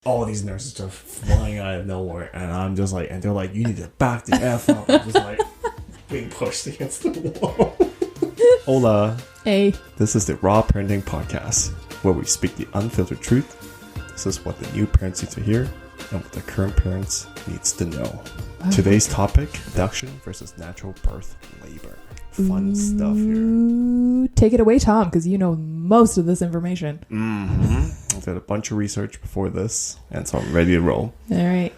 all these nurses just flying out of nowhere, and I'm just like, and they're like, you need to back the F up. I'm just like being pushed against the wall. Hola. Hey. This is the Raw Parenting Podcast, where we speak the unfiltered truth. This is what the new parents need to hear and what the current parents needs to know. Today's topic, induction versus natural birth labor. Fun stuff here. Take it away, Tom, because you know most of this information. I've done a bunch of research before this, and so I'm ready to roll. All right.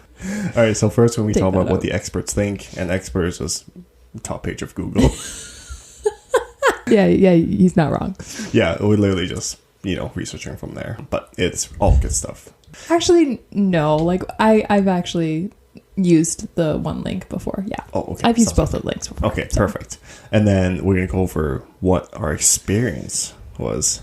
All right, so first when we talk about what the experts think, and experts is top page of Google. yeah, he's not wrong. Yeah, we're literally just, researching from there. But it's all good stuff. Actually, no. Like, I've actually used the one link before. Yeah. Oh, okay. I've used both the links before. Okay, so. Perfect. And then we're going to go over what our experience was.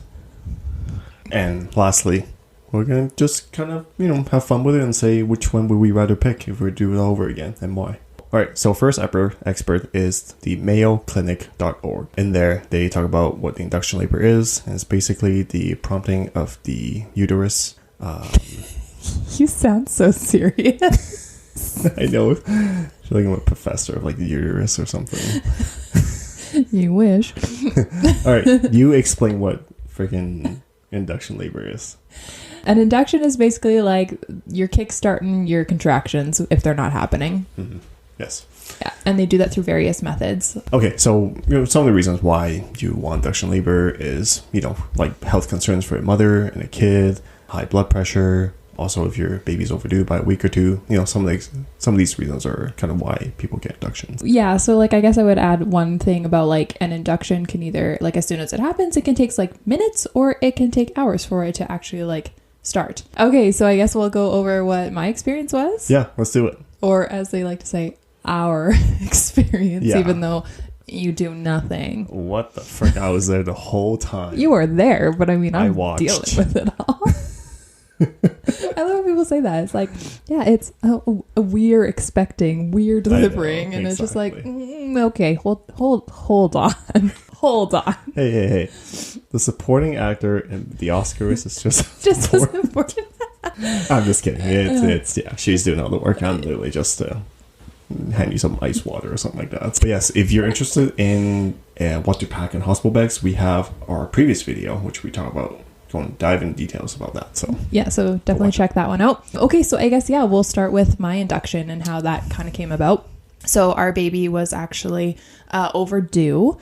And lastly, we're going to just kind of, have fun with it and say which one would we rather pick if we do it all over again and why. All right, so first expert is the mayoclinic.org. In there, they talk about what the induction labor is, and it's basically the prompting of the uterus. You sound so serious. I know. I feel like I'm a professor of the uterus or something. You wish. All right, you explain what freaking induction labor is. An induction is basically like you're kickstarting your contractions if they're not happening. Mm-hmm. Yes. Yeah, and they do that through various methods. Okay, so some of the reasons why you want induction labor is, like health concerns for a mother and a kid, high blood pressure. Also, if your baby's overdue by a week or two, some of these reasons are kind of why people get inductions. Yeah, so I guess I would add one thing about an induction can either as soon as it happens, it can take minutes or it can take hours for it to actually start. Okay, so I guess we'll go over what my experience was. Yeah, let's do it. Or as they like to say, our experience, even though you do nothing. What the frick? I was there the whole time. You were there, but I'm watched. dealing with it all. I love when people say that. It's it's we're expecting, we're delivering, and exactly. It's just okay, hold on. Hold on. Hey. The supporting actor in the Oscars is just as important. I'm just kidding. It's she's doing all the work. I'm literally just hand you some ice water or something like that. But yes, if you're interested in what to pack in hospital bags, we have our previous video, which we talk about. Dive into details about that. So definitely check that one out. Okay, so I guess we'll start with my induction and how that kind of came about. So our baby was actually overdue,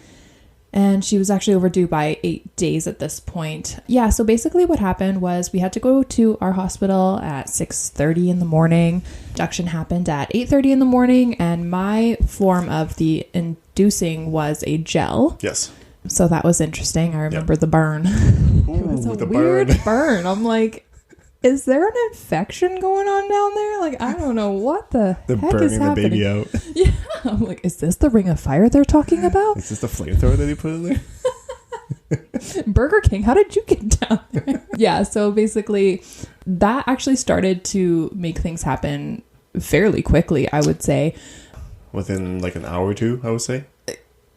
and she was actually overdue by 8 days at this point. Yeah, so basically what happened was we had to go to our hospital at 6:30 in the morning. Induction happened at 8:30 in the morning, and my form of the inducing was a gel. Yes. So that was interesting. I remember the burn. Ooh, it was a weird burn. I'm like, is there an infection going on down there? I don't know what the heck is happening. Burning the baby out. Yeah. I'm like, is this the ring of fire they're talking about? Is this the flamethrower that they put in there? Burger King, how did you get down there? Yeah, so basically that actually started to make things happen fairly quickly, I would say. Within an hour or two, I would say.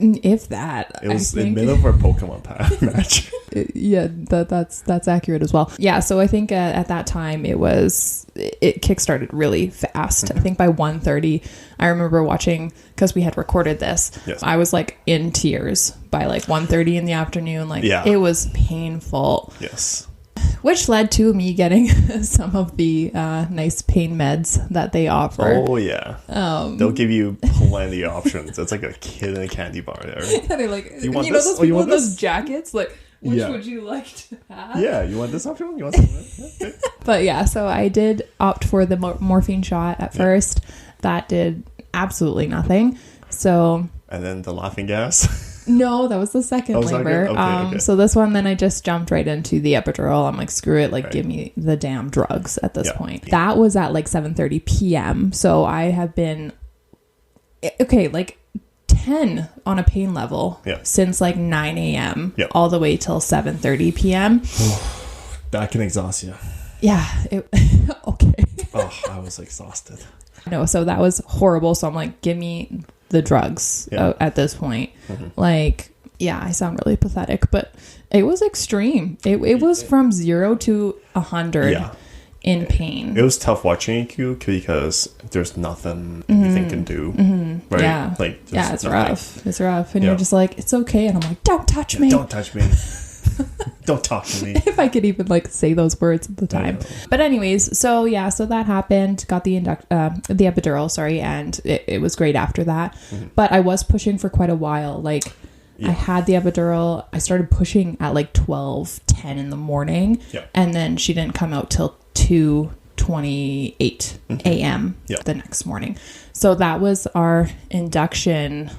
If that. It was in the middle of our Pokemon match. Yeah, that's accurate as well. Yeah, so I think at that time it kickstarted really fast. Mm-hmm. I think by 1:30, I remember watching, because we had recorded this. Yes. I was in tears by 1:30 in the afternoon. It was painful. Yes. Which led to me getting some of the nice pain meds that they offer. Oh, yeah. They'll give you plenty of options. It's like a kid in a candy bar there. And they're you want this? Those people in those jackets? Which would you like to have? Yeah, you want this option? You want something? Okay. But yeah, so I did opt for the morphine shot at first. That did absolutely nothing. So... And then the laughing gas? No, that was the second labor. Okay. So this one, then I just jumped right into the epidural. I'm like, screw it. Give me the damn drugs at this point. That was at 7:30 p.m. So I have been, 10 on a pain level since 9 a.m. All the way till 7:30 p.m. That can exhaust you. Yeah. Okay. Oh, I was exhausted. No, so that was horrible. So I'm like, give me the drugs at this point. Mm-hmm. I sound really pathetic, but it was extreme. It was from 0 to 100 in pain. It was tough watching you because there's nothing anything can do. Right? Yeah. Like, It's rough. It's rough. And you're just like, it's okay. And I'm like, don't touch me. Don't touch me. Don't talk to me. If I could even like say those words at the time. But anyways, so that happened. Got the epidural, sorry, and it was great after that. But I was pushing for quite a while. Like I had the epidural. I started pushing at like 12:10 in the morning, and then she didn't come out till 2:28 a.m. the next morning. So that was our induction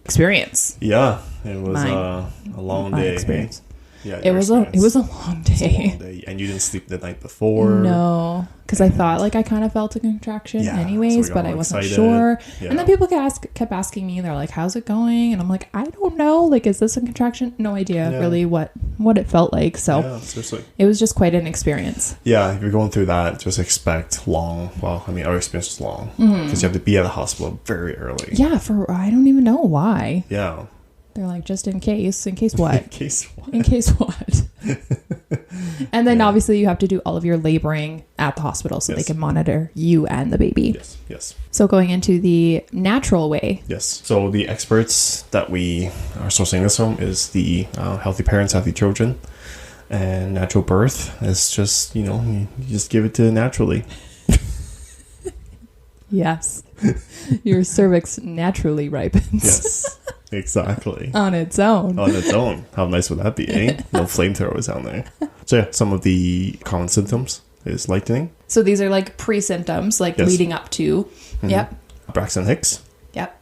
experience. Yeah, it was a long day. Experience. Yeah, it was a long day. It was a long day. And you didn't sleep the night before. No, because I thought like I kind of felt a contraction anyways, but I wasn't sure. Yeah. And then people kept asking me, they're like, how's it going? And I'm like, I don't know. Like, is this a contraction? No idea really what it felt like. So it was just quite an experience. Yeah, if you're going through that, just expect long. Well, I mean, our experience was long because you have to be at the hospital very early. Yeah, I don't even know why. Yeah. They're like, just in case. In case what? In case what? In case what? And then obviously you have to do all of your laboring at the hospital so they can monitor you and the baby. Yes. So going into the natural way. Yes. So the experts that we are sourcing this from is the Healthy Parents, Healthy Children. And natural birth is just, you just give it to naturally. Yes. Your cervix naturally ripens. Yes. Exactly. On its own. How nice would that be, eh? No flamethrowers down there. So some of the common symptoms is lightening. So these are like pre-symptoms, like leading up to. Yep. Braxton Hicks. Yep.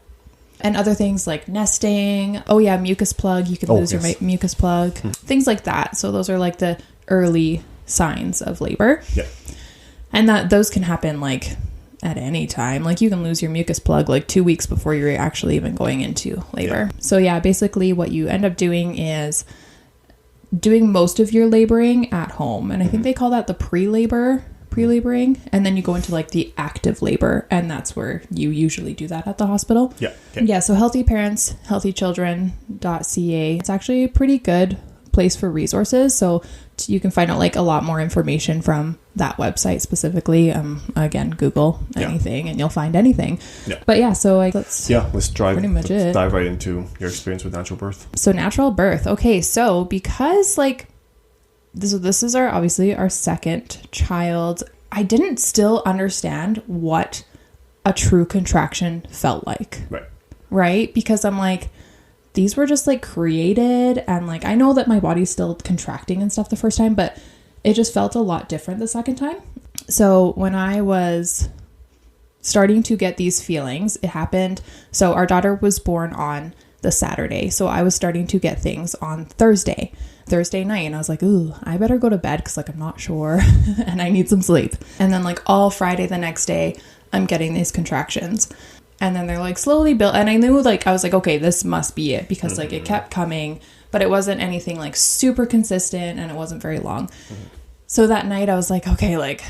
And other things like nesting. Oh yeah, mucus plug. You could lose your mucus plug. Things like that. So those are like the early signs of labor. Yeah. And those can happen like at any time. Like you can lose your mucus plug like 2 weeks before you're actually even going into labor. So basically what you end up doing is doing most of your laboring at home. And I think they call that the pre-laboring. And then you go into like the active labor. And that's where you usually do that at the hospital. Yeah. Okay. Yeah. So Healthy Parents, healthychildren.ca. It's actually a pretty good place for resources. So you can find out like a lot more information from that website specifically. Again, Google anything and you'll find anything. Yeah. But let's dive right into your experience with natural birth. So natural birth. Okay. So because like this is our second child, I didn't still understand what a true contraction felt like. Right. Because I'm like, these were just like created and like, I know that my body's still contracting and stuff the first time, but it just felt a lot different the second time. So when I was starting to get these feelings, it happened. So our daughter was born on the Saturday. So I was starting to get things on Thursday night. And I was like, ooh, I better go to bed because like, I'm not sure and I need some sleep. And then like all Friday the next day, I'm getting these contractions. And then they're like slowly built. And I knew like, I was like, okay, this must be it because like it kept coming, but it wasn't anything like super consistent and it wasn't very long. So that night I was like, okay, like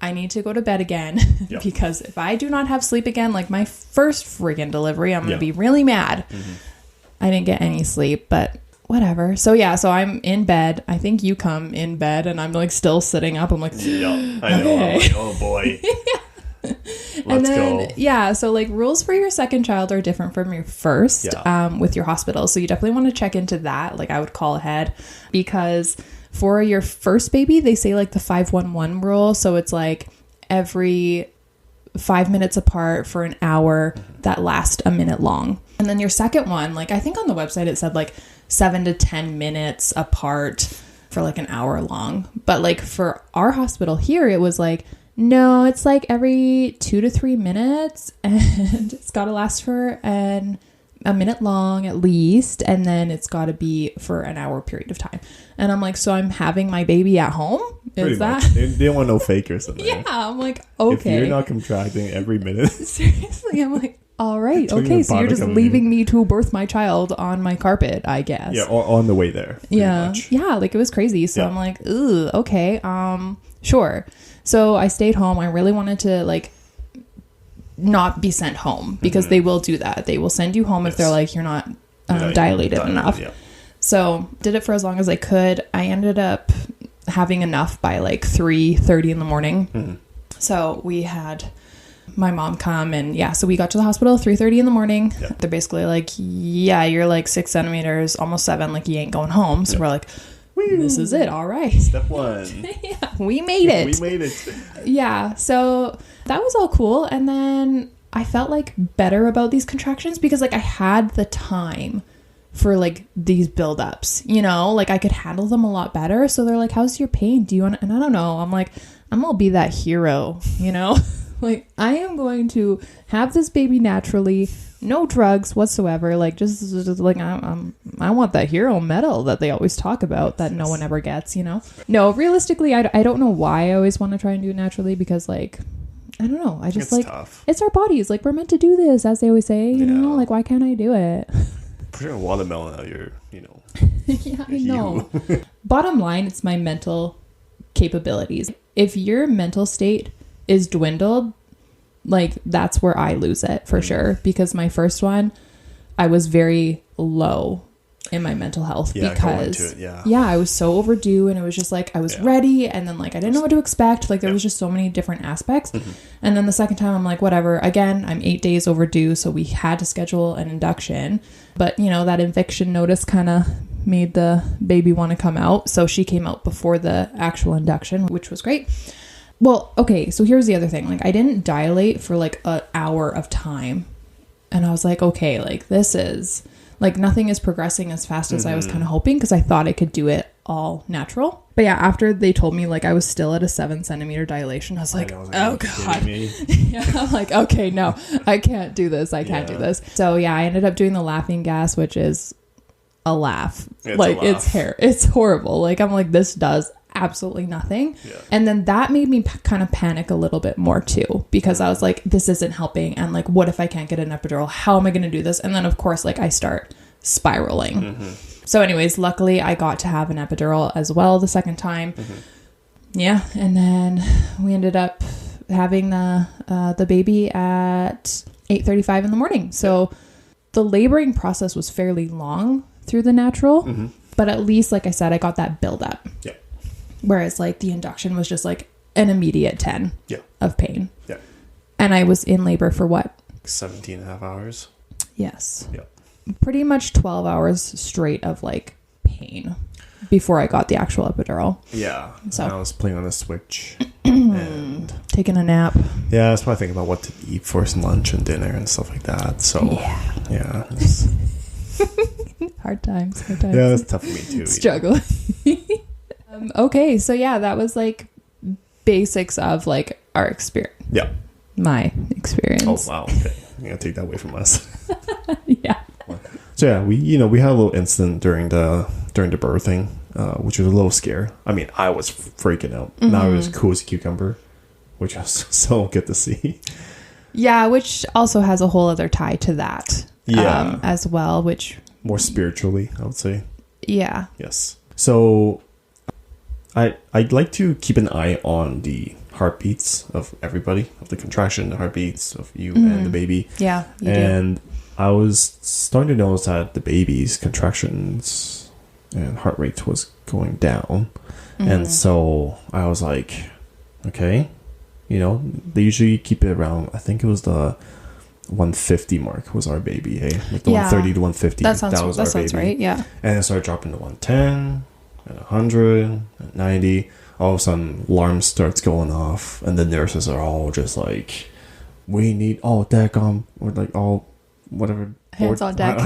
I need to go to bed again because if I do not have sleep again, like my first friggin' delivery, I'm going to be really mad. I didn't get any sleep, but whatever. So so I'm in bed. I think you come in bed and I'm like still sitting up. I'm like, I know. I'm like, oh boy. Let's go. So like rules for your second child are different from your first with your hospital. So you definitely want to check into that. Like I would call ahead because for your first baby, they say like the 5-1-1 rule. So it's like every 5 minutes apart for an hour that last a minute long. And then your second one, like I think on the website it said like 7 to 10 minutes apart for like an hour long. But like for our hospital here, it was like, no, it's like every 2 to 3 minutes and it's got to last for a minute long at least. And then it's got to be for an hour period of time. And I'm like, so I'm having my baby at home? Is that? They don't want no fakers in there. Yeah. I'm like, okay. If you're not contracting every minute. Seriously. I'm like, all right. Okay. So you're just leaving me to birth my child on my carpet, I guess. Yeah. Or on the way there. Much. Yeah. Like it was crazy. So I'm like, ooh, okay. Sure. So I stayed home. I really wanted to like not be sent home because they will do that. They will send you home if they're like, you're not dilated enough. Yeah. So did it for as long as I could. I ended up having enough by like 3:30 in the morning. Mm-hmm. So we had my mom come, and so we got to the hospital 3:30 in the morning. Yep. They're basically like, yeah, you're like 6 centimeters, almost 7, like you ain't going home. So we're like, this is it. All right. Step 1. We made it. We made it. Yeah. So that was all cool. And then I felt like better about these contractions because like I had the time for like these buildups, you know, like I could handle them a lot better. So they're like, how's your pain? Do you want to, and I don't know. I'm like, I'm going to be that hero, you know, like I am going to have this baby naturally, no drugs whatsoever. Like just like, I want that hero medal that they always talk about that no one ever gets, you know? No, realistically, I don't know why I always want to try and do it naturally because like, I don't know. I just it's like, tough. It's our bodies. Like we're meant to do this, as they always say, you know, like why can't I do it? Put your watermelon out your, you know. Yeah, I know. Bottom line, it's my mental capabilities. If your mental state is dwindled, like that's where I lose it for sure. Because my first one, I was very low in my mental health because I was so overdue, and it was just like I was ready, and then like I didn't know what to expect. Like there was just so many different aspects. And then the second time I'm like, whatever, again, I'm 8 days overdue, so we had to schedule an induction, but you know that eviction notice kind of made the baby want to come out, so she came out before the actual induction, which was great. Well, okay, so here's the other thing, like I didn't dilate for like an hour of time, and I was like, okay, like this is like nothing is progressing as fast as I was kind of hoping, because I thought I could do it all natural. But yeah, after they told me like I was still at a 7 centimeter dilation, I was like, oh God. Yeah, I'm like, okay, no, I can't do this. I can't do this. So yeah, I ended up doing the laughing gas, which is a laugh. It's horrible. Like I'm like, this does absolutely nothing. And then that made me kind of panic a little bit more too, because I was like, this isn't helping, and like what if I can't get an epidural? How am I going to do this? And then of course like I start spiraling. So anyways, luckily I got to have an epidural as well the second time. And then we ended up having the baby at 8:35 in the morning. So the laboring process was fairly long through the natural, but at least like I said, I got that build up. Whereas like the induction was just like an immediate 10 of pain. And I was in labor for what? 17 and a half hours. Yes. Pretty much 12 hours straight of like pain before I got the actual epidural. So I was playing on the Switch and taking a nap. Yeah, I was probably thinking about what to eat for some lunch and dinner and stuff like that. So Hard times. Yeah, it's tough for me too. Struggling. Okay, so yeah, that was like basics of like our experience. My experience. Oh wow, okay. I'm gonna take that away from us. So yeah, we had a little incident during the birthing, which was a little scare. I mean, I was freaking out. Now it was cool as a cucumber, which was so good to see. Yeah, which also has a whole other tie to that. As well, which more spiritually, I would say. Yes. So I'd like to keep an eye on the heartbeats of everybody, of the contraction, the heartbeats of you and the baby. Yeah, and do. I was starting to notice that the baby's contractions and heart rate was going down. And so I was like, okay, they usually keep it around, I think it was the 150 mark was our baby, like the 130 to 150. That was our baby. Right, yeah. And it started dropping to 110 and 100 and 90. All of a sudden, alarm starts going off, and the nurses are all just like, "We need all deck on," or like all whatever. Hands on deck. All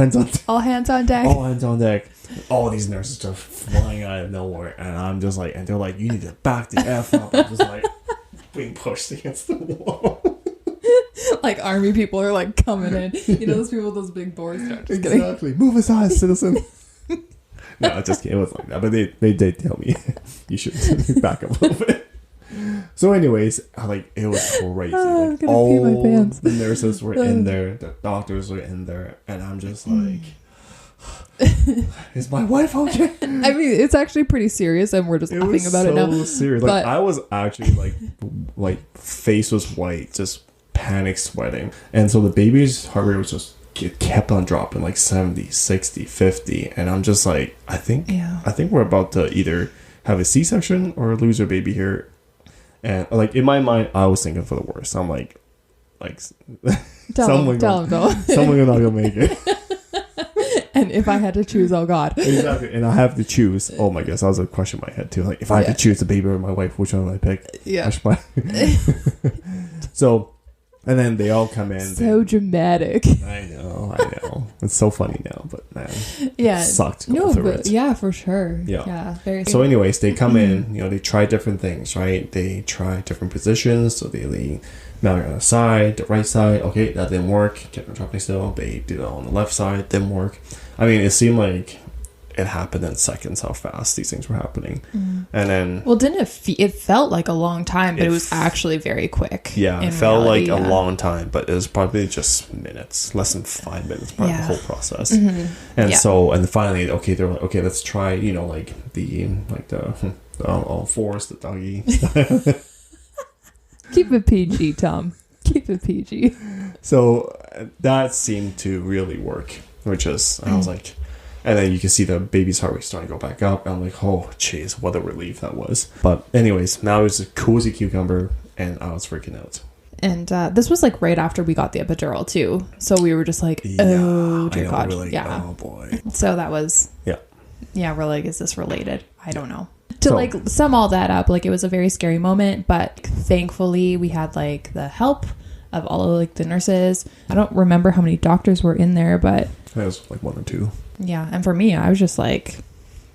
hands on deck. All hands on deck. All these nurses are flying out of nowhere, and I'm just like, and they're like, "You need to back the F up." I'm just like being pushed against the wall. Like army people are like coming in. Those people with those big boards. Exactly. Move aside, citizen. No, just kidding. It was like that, but they did tell me you should back up a little bit. So, anyways, it was crazy. Like all the nurses were in there, the doctors were in there, and I'm just like, "Is my wife okay?" I mean, it's actually pretty serious, and we're just laughing about it now. So serious. Like I was actually like face was white, just panic sweating, and so the baby's heart rate was just. It kept on dropping like 70, 60, 50, and I'm just like, I think we're about to either have a C-section or lose your baby here. And like in my mind, I was thinking for the worst. I'm like tell him though. Someone's not gonna make it. And if I had to choose, oh God. Exactly. And I have to choose. Oh my gosh, that was a question in my head too. Like, if I had to choose the baby or my wife, which one would I pick? Yeah. So, and then they all come in. So dramatic. I know. It's so funny now, but man, yeah, it sucked going through it. Yeah, for sure. Yeah. Very. So, anyways, they come in. They try different things, right? They try different positions. So they lay Malorie on the side, the right side. Okay, that didn't work. Kept on dropping still. They did it on the left side. Didn't work. I mean, it seemed like it happened in seconds how fast these things were happening. And then, well, didn't it felt like a long time, but it was actually very quick. Yeah, it felt like a long time, but it was probably just minutes, less than 5 minutes, probably the whole process. And so, and finally, okay, they're like, okay, let's try, like the all fours, the doggy. Keep it PG, Tom. Keep it PG. So that seemed to really work, which is, I was like, and then you can see the baby's heart rate starting to go back up. And I'm like, oh, jeez, what a relief that was. But anyways, now it's a cozy cucumber, and I was freaking out. And this was like right after we got the epidural too. So we were just like, oh, dear God. Like, oh, boy. So that was, we're like, is this related? I don't know. To sum all that up, like, it was a very scary moment, but thankfully we had like the help of all of like the nurses. I don't remember how many doctors were in there, but it was like 1 or 2. Yeah, and for me, I was just like,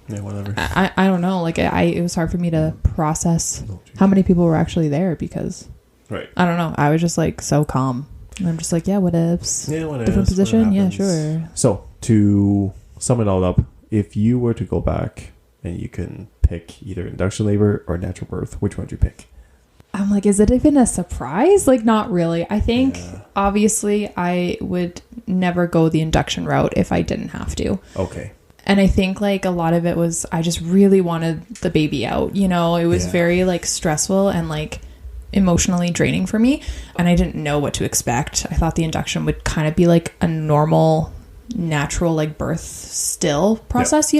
yeah, whatever. I don't know. Like, it was hard for me to process how many people were actually there because, right? I don't know. I was just like so calm, and I'm just like, yeah, what ifs? Yeah, what different position? Yeah, sure. So to sum it all up, if you were to go back and you can pick either induction labor or natural birth, which one would you pick? I'm like, is it even a surprise? Like, not really. I think, obviously, I would never go the induction route if I didn't have to. Okay. And I think, like, a lot of it was, I just really wanted the baby out. It was very, like, stressful and, like, emotionally draining for me. And I didn't know what to expect. I thought the induction would kind of be, like, a normal, natural, like, birth still process,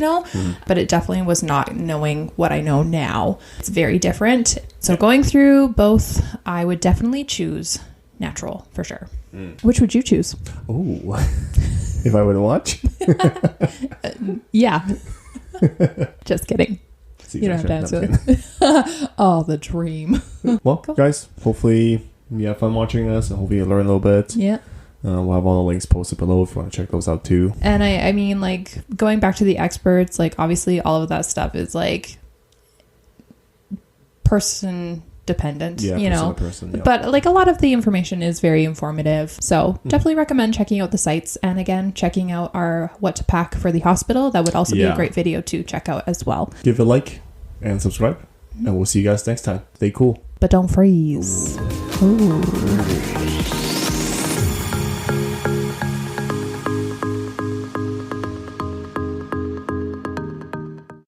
but it definitely was not knowing what I know now. It's very different. So going through both, I would definitely choose natural for sure. Which would you choose? Oh, if I were to watch? Yeah. Just kidding. You don't have to answer it. Oh, the dream. Well, guys, hopefully you have fun watching us and hopefully you learn a little bit. Yeah. We'll have all the links posted below if you want to check those out too. And I mean, like, going back to the experts, like, obviously all of that stuff is like person dependent, person, but like a lot of the information is very informative. So definitely recommend checking out the sites. And again, checking out our what to pack for the hospital. That would also be a great video to check out as well. Give it a like and subscribe, and we'll see you guys next time. Stay cool. But don't freeze. Ooh.